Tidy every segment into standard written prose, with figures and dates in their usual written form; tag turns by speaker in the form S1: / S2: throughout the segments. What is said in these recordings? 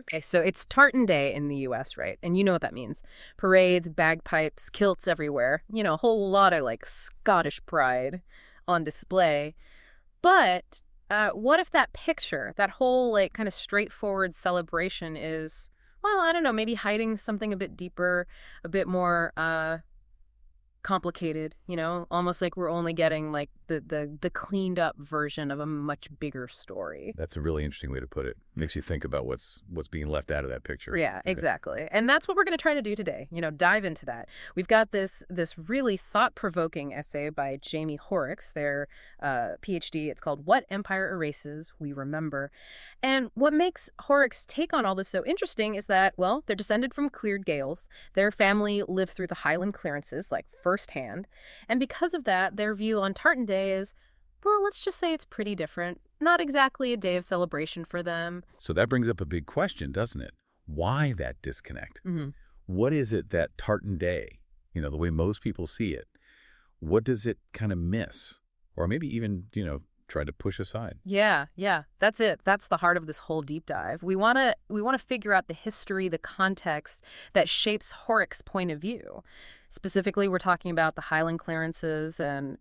S1: Okay, so it's Tartan Day in the US, right? And you know what that means. Parades, bagpipes, kilts everywhere. A whole lot of like Scottish pride on display. But what if that picture, that whole like kind of straightforward celebration is, well, I don't know, maybe hiding something a bit deeper, a bit more complicated, almost like we're only getting like the cleaned up version of a much bigger story.
S2: That's a really interesting way to put it. Makes you think about what's being left out of that picture.
S1: Yeah,
S2: Okay.
S1: exactly. And that's what we're going to try to do today. Dive into that. We've got this really thought-provoking essay by Jaime Hoerricks, their PhD. It's called What Empire Erases, We Remember. And what makes Hoerricks' take on all this so interesting is that, well, they're descended from cleared Gaels. Their family lived through the Highland Clearances, like firsthand. And because of that, their view on Tartan Day is, well, let's just say it's pretty different. Not exactly a day of celebration for them.
S2: So that brings up a big question, doesn't it? Why that disconnect?
S1: Mm-hmm.
S2: What is it that Tartan Day, the way most people see it, what does it kind of miss? Or maybe even, try to push aside?
S1: Yeah, that's it. That's the heart of this whole deep dive. We want to figure out the history, the context that shapes Hoerricks' point of view. Specifically, we're talking about the Highland Clearances and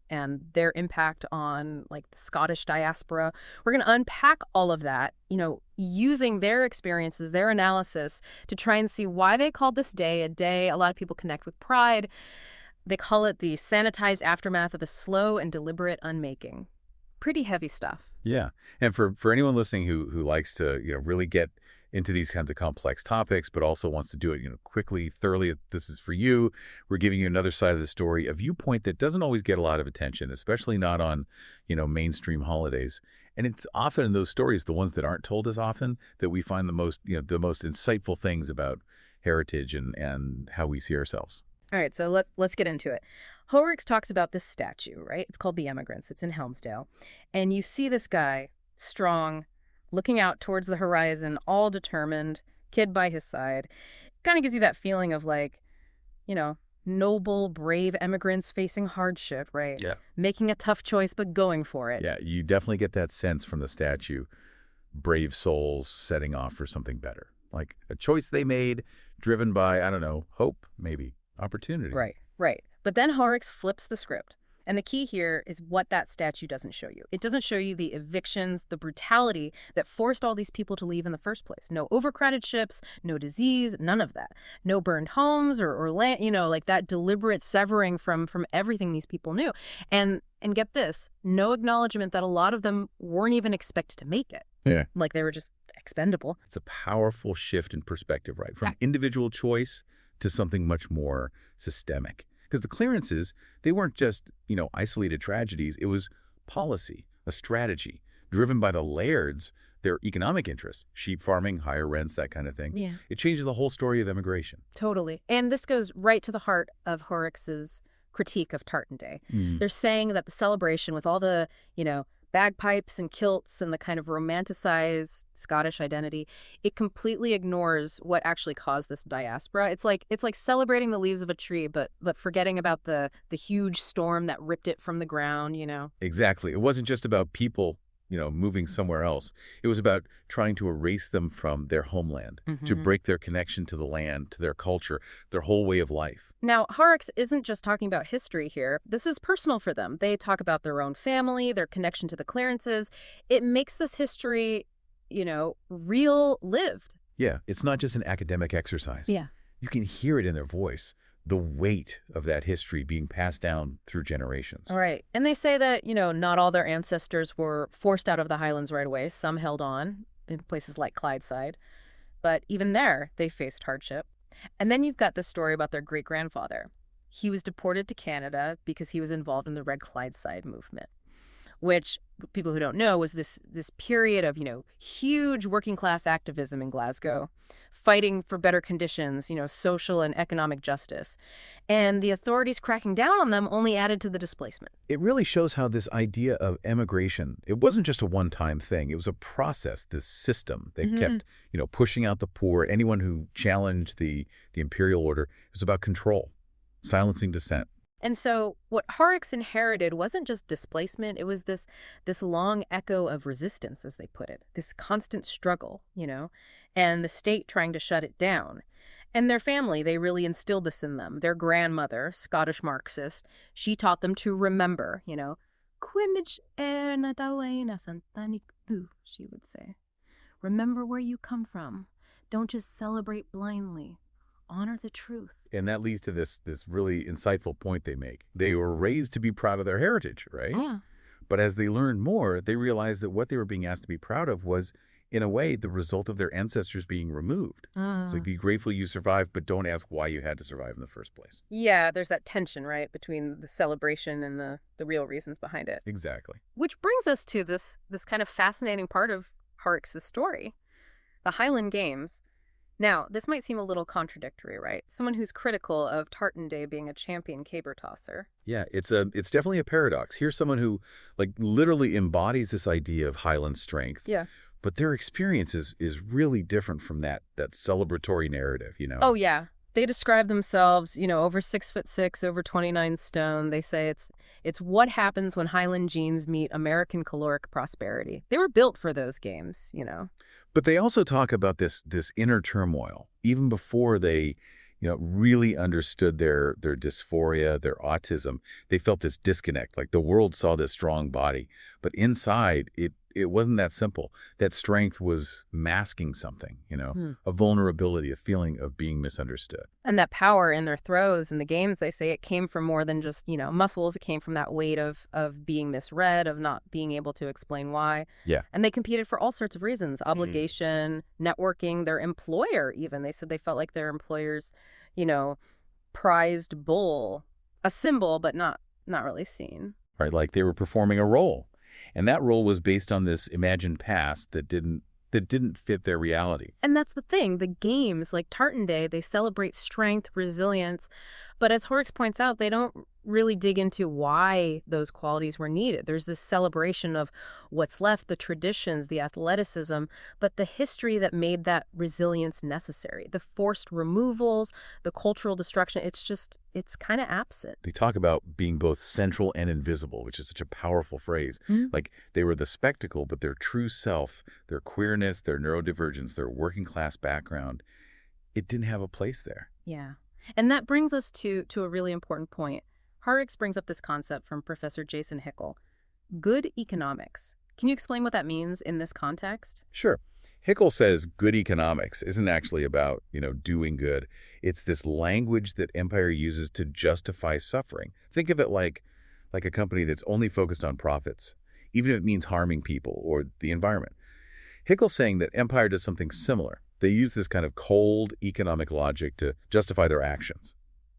S1: their impact on like the Scottish diaspora. We're going to unpack all of that, using their experiences, their analysis to try and see why they called this day a day a lot of people connect with pride. They call it the sanitized aftermath of a slow and deliberate unmaking. Pretty heavy stuff.
S2: Yeah. And for anyone listening who likes to, really get into these kinds of complex topics, but also wants to do it, quickly, thoroughly, this is for you. We're giving you another side of the story, a viewpoint that doesn't always get a lot of attention, especially not on, mainstream holidays. And it's often in those stories, the ones that aren't told as often, that we find the most insightful things about heritage and how we see ourselves.
S1: All right, so let's get into it. Hoerricks talks about this statue, right? It's called The Emigrants. It's in Helmsdale. And you see this guy, strong, looking out towards the horizon, all determined, kid by his side. Kind of gives you that feeling of like, noble, brave emigrants facing hardship, right?
S2: Yeah.
S1: Making a tough choice, but going for it.
S2: Yeah, you definitely get that sense from the statue. Brave souls setting off for something better. Like a choice they made, driven by, I don't know, hope, maybe, opportunity.
S1: Right. But then Hoerricks flips the script. And the key here is what that statue doesn't show you. It doesn't show you the evictions, the brutality that forced all these people to leave in the first place. No overcrowded ships, no disease, none of that. No burned homes or land, like that deliberate severing from everything these people knew. And get this, no acknowledgement that a lot of them weren't even expected to make it.
S2: Yeah.
S1: Like they were just expendable.
S2: It's a powerful shift in perspective, right? From individual choice to something much more systemic. Because the clearances, they weren't just, isolated tragedies. It was policy, a strategy, driven by the lairds, their economic interests, sheep farming, higher rents, that kind of thing.
S1: Yeah.
S2: It changes the whole story of immigration.
S1: Totally. And this goes right to the heart of Hoerricks's critique of Tartan Day. They're saying that the celebration with all the, bagpipes and kilts and the kind of romanticized Scottish identity, it completely ignores what actually caused this diaspora. It's like celebrating the leaves of a tree, but forgetting about the huge storm that ripped it from the ground,
S2: Exactly. It wasn't just about people, moving somewhere else. It was about trying to erase them from their homeland, to break their connection to the land, to their culture, their whole way of life.
S1: Now, Hoerricks isn't just talking about history here. This is personal for them. They talk about their own family, their connection to the clearances. It makes this history, real lived.
S2: Yeah, it's not just an academic exercise.
S1: Yeah.
S2: You can hear it in their voice, the weight of that history being passed down through generations.
S1: All right. And they say that, not all their ancestors were forced out of the Highlands right away. Some held on in places like Clydeside. But even there, they faced hardship. And then you've got this story about their great-grandfather. He was deported to Canada because he was involved in the Red Clydeside movement, which people who don't know was this period of, huge working-class activism in Glasgow, fighting for better conditions, social and economic justice. And the authorities cracking down on them only added to the displacement.
S2: It really shows how this idea of emigration, it wasn't just a one-time thing. It was a process, this system. They kept, pushing out the poor, anyone who challenged the imperial order. It was about control, silencing dissent.
S1: And so what Horrocks inherited wasn't just displacement, it was this long echo of resistance, as they put it, this constant struggle, and the state trying to shut it down. And their family, they really instilled this in them. Their grandmother, Scottish Marxist, she taught them to remember, Quimich na dawaina santanikdu, she would say. Remember where you come from. Don't just celebrate blindly. Honor the truth.
S2: And that leads to this really insightful point they make. They were raised to be proud of their heritage, right?
S1: Yeah.
S2: But as they learned more, they realized that what they were being asked to be proud of was, in a way, the result of their ancestors being removed. It's like, be grateful you survived, but don't ask why you had to survive in the first place.
S1: Yeah, there's that tension, right, between the celebration and the real reasons behind it.
S2: Exactly.
S1: Which brings us to this kind of fascinating part of Hoerricks' story, the Highland Games. Now, this might seem a little contradictory, right? Someone who's critical of Tartan Day being a champion caber tosser.
S2: Yeah, it's definitely a paradox. Here's someone who, like, literally embodies this idea of Highland strength.
S1: Yeah.
S2: But their experience is really different from that celebratory narrative.
S1: Oh, yeah. They describe themselves, over 6'6", over 29 stone. They say it's what happens when Highland genes meet American caloric prosperity. They were built for those games.
S2: But they also talk about this inner turmoil, even before they, really understood their dysphoria, their autism. They felt this disconnect, like the world saw this strong body, but inside it wasn't that simple. That strength was masking something, a vulnerability, a feeling of being misunderstood.
S1: And that power in their throws and the games, they say it came from more than just, muscles. It came from that weight of being misread, of not being able to explain why.
S2: Yeah.
S1: And they competed for all sorts of reasons, obligation, networking, their employer even. They said they felt like their employers, prized bull, a symbol, but not really seen.
S2: Right, like they were performing a role. And that role was based on this imagined past that didn't fit their reality.
S1: And that's the thing. The games, like Tartan Day, they celebrate strength, resilience. But as Hoerricks points out, they don't really dig into why those qualities were needed. There's this celebration of what's left, the traditions, the athleticism, but the history that made that resilience necessary, the forced removals, the cultural destruction, it's kind of absent.
S2: They talk about being both central and invisible, which is such a powerful phrase. Like they were the spectacle, but their true self, their queerness, their neurodivergence, their working class background, it didn't have a place there.
S1: Yeah. And that brings us to a really important point. Hoerricks brings up this concept from Professor Jason Hickel, good economics. Can you explain what that means in this context?
S2: Sure. Hickel says good economics isn't actually about, doing good. It's this language that empire uses to justify suffering. Think of it like a company that's only focused on profits, even if it means harming people or the environment. Hickel's saying that empire does something similar. They use this kind of cold economic logic to justify their actions.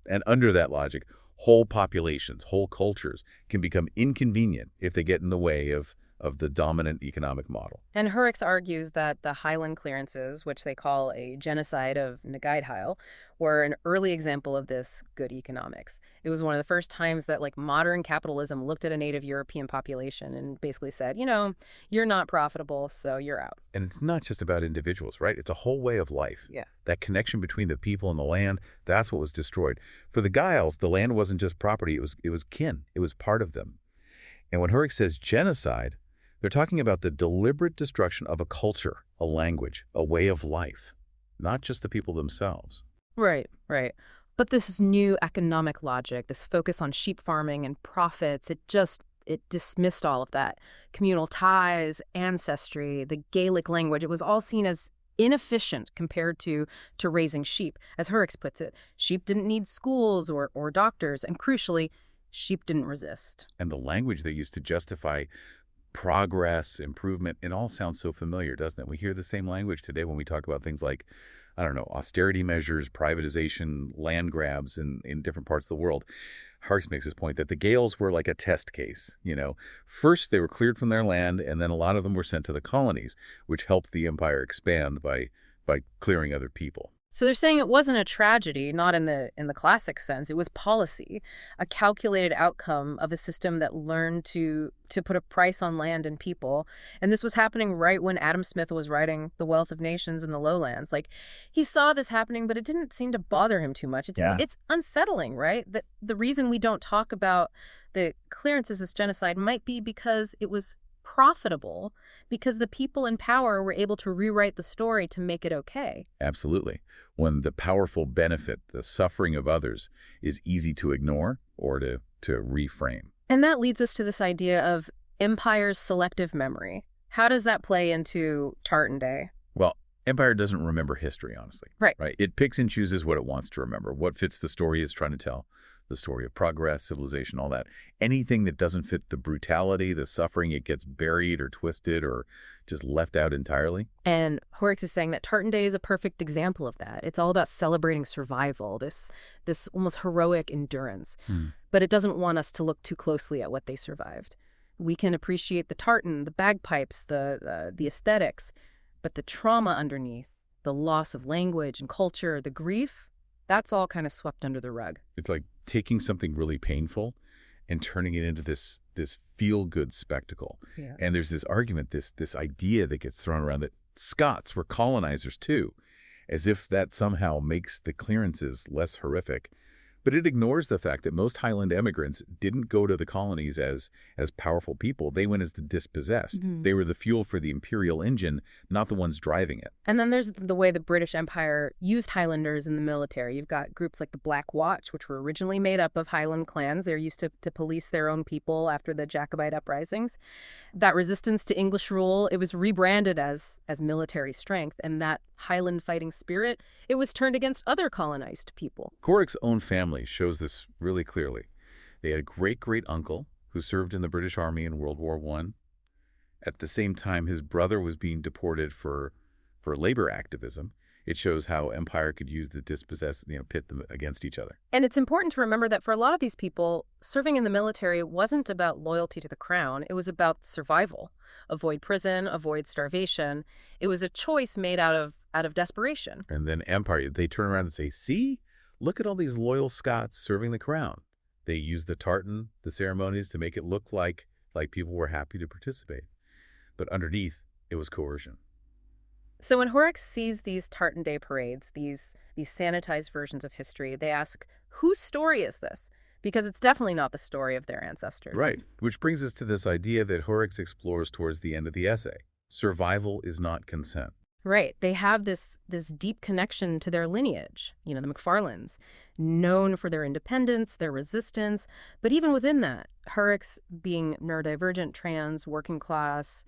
S2: And under that logic, whole populations, whole cultures can become inconvenient if they get in the way of the dominant economic model.
S1: And Hoerricks argues that the Highland Clearances, which they call a genocide of Nagaidheil, were an early example of this good economics. It was one of the first times that modern capitalism looked at a native European population and basically said, you're not profitable, so you're out.
S2: And it's not just about individuals, right? It's a whole way of life.
S1: Yeah.
S2: That connection between the people and the land, that's what was destroyed. For the Gaels, the land wasn't just property, it was kin. It was part of them. And when Hoerricks says genocide, they're talking about the deliberate destruction of a culture, a language, a way of life, not just the people themselves.
S1: Right. But this new economic logic, this focus on sheep farming and profits, it dismissed all of that. Communal ties, ancestry, the Gaelic language, it was all seen as inefficient compared to raising sheep. As Hoerricks puts it, sheep didn't need schools or doctors, and crucially, sheep didn't resist.
S2: And the language they used to justify progress, improvement, it all sounds so familiar, doesn't it? We hear the same language today when we talk about things like, austerity measures, privatization, land grabs in different parts of the world. Hoerricks makes this point that the Gaels were like a test case. First they were cleared from their land, and then a lot of them were sent to the colonies, which helped the empire expand by clearing other people.
S1: So they're saying it wasn't a tragedy, not in the classic sense. It was policy, a calculated outcome of a system that learned to put a price on land and people. And this was happening right when Adam Smith was writing The Wealth of Nations in the Lowlands. Like, he saw this happening, but it didn't seem to bother him too much.
S2: Yeah.
S1: It's unsettling, right? That the reason we don't talk about the clearances as genocide might be because it was profitable, because the people in power were able to rewrite the story to make it okay.
S2: Absolutely. When the powerful benefit, the suffering of others, is easy to ignore or to reframe.
S1: And that leads us to this idea of empire's selective memory. How does that play into Tartan Day?
S2: Well, empire doesn't remember history, honestly.
S1: Right.
S2: Right? It picks and chooses what it wants to remember, what fits the story it's trying to tell, the story of progress, civilization, all that. Anything that doesn't fit the brutality, the suffering, it gets buried or twisted or just left out entirely.
S1: And Hoerricks is saying that Tartan Day is a perfect example of that. It's all about celebrating survival, this almost heroic endurance. But it doesn't want us to look too closely at what they survived. We can appreciate the tartan, the bagpipes, the aesthetics, but the trauma underneath, the loss of language and culture, the grief, that's all kind of swept under the rug.
S2: It's like taking something really painful and turning it into this feel-good spectacle.
S1: Yeah.
S2: And there's this argument, this idea that gets thrown around that Scots were colonizers too, as if that somehow makes the clearances less horrific. But it ignores the fact that most Highland emigrants didn't go to the colonies as powerful people. They went as the dispossessed. They were the fuel for the imperial engine, not the ones driving it.
S1: And then there's the way the British Empire used Highlanders in the military. You've got groups like the Black Watch, which were originally made up of Highland clans. They're used to police their own people after the Jacobite uprisings. That resistance to English rule, it was rebranded as military strength. And that Highland fighting spirit, it was turned against other colonized people.
S2: Hoerricks' own family shows this really clearly. They had a great-great-uncle who served in the British Army in World War I. At the same time, his brother was being deported for labor activism. It shows how empire could use the dispossessed, pit them against each other.
S1: And it's important to remember that for a lot of these people, serving in the military wasn't about loyalty to the crown. It was about survival. Avoid prison, avoid starvation. It was a choice made out of desperation.
S2: And then empire, they turn around and say, see, look at all these loyal Scots serving the crown. They used the tartan, the ceremonies, to make it look like people were happy to participate. But underneath, it was coercion.
S1: So when Hoerricks sees these Tartan Day parades, these sanitized versions of history, they ask, whose story is this? Because it's definitely not the story of their ancestors.
S2: Right, which brings us to this idea that Hoerricks explores towards the end of the essay. Survival is not consent.
S1: Right. They have this deep connection to their lineage, the McFarlanes, known for their independence, their resistance. But even within that, Hoerricks being neurodivergent, trans, working class,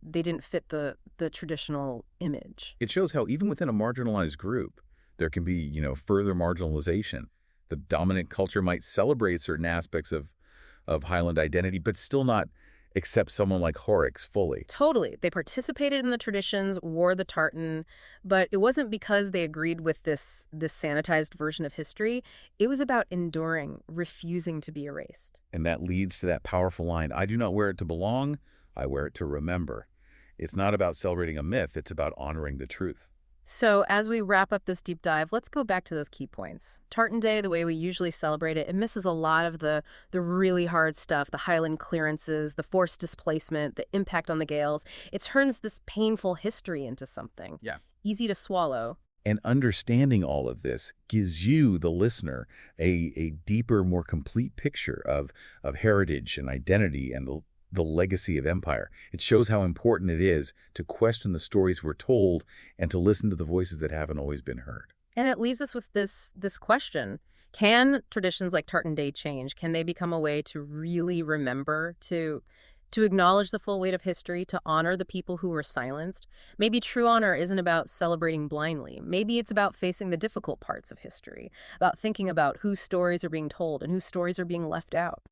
S1: they didn't fit the traditional image.
S2: It shows how even within a marginalized group, there can be, further marginalization. The dominant culture might celebrate certain aspects of Highland identity, but still not accept someone like Hoerricks fully.
S1: Totally. They participated in the traditions, wore the tartan, but it wasn't because they agreed with this sanitized version of history. It was about enduring, refusing to be erased.
S2: And that leads to that powerful line, I do not wear it to belong, I wear it to remember. It's not about celebrating a myth, it's about honoring the truth.
S1: So as we wrap up this deep dive, let's go back to those key points. Tartan Day, the way we usually celebrate it, it misses a lot of the really hard stuff, the Highland clearances, the forced displacement, the impact on the Gaels. It turns this painful history into something easy to swallow.
S2: And understanding all of this gives you, the listener, a deeper, more complete picture of heritage and identity and the legacy of empire. It shows how important it is to question the stories we're told and to listen to the voices that haven't always been heard.
S1: And it leaves us with this question. Can traditions like Tartan Day change? Can they become a way to really remember, to acknowledge the full weight of history, to honor the people who were silenced? Maybe true honor isn't about celebrating blindly. Maybe it's about facing the difficult parts of history, about thinking about whose stories are being told and whose stories are being left out.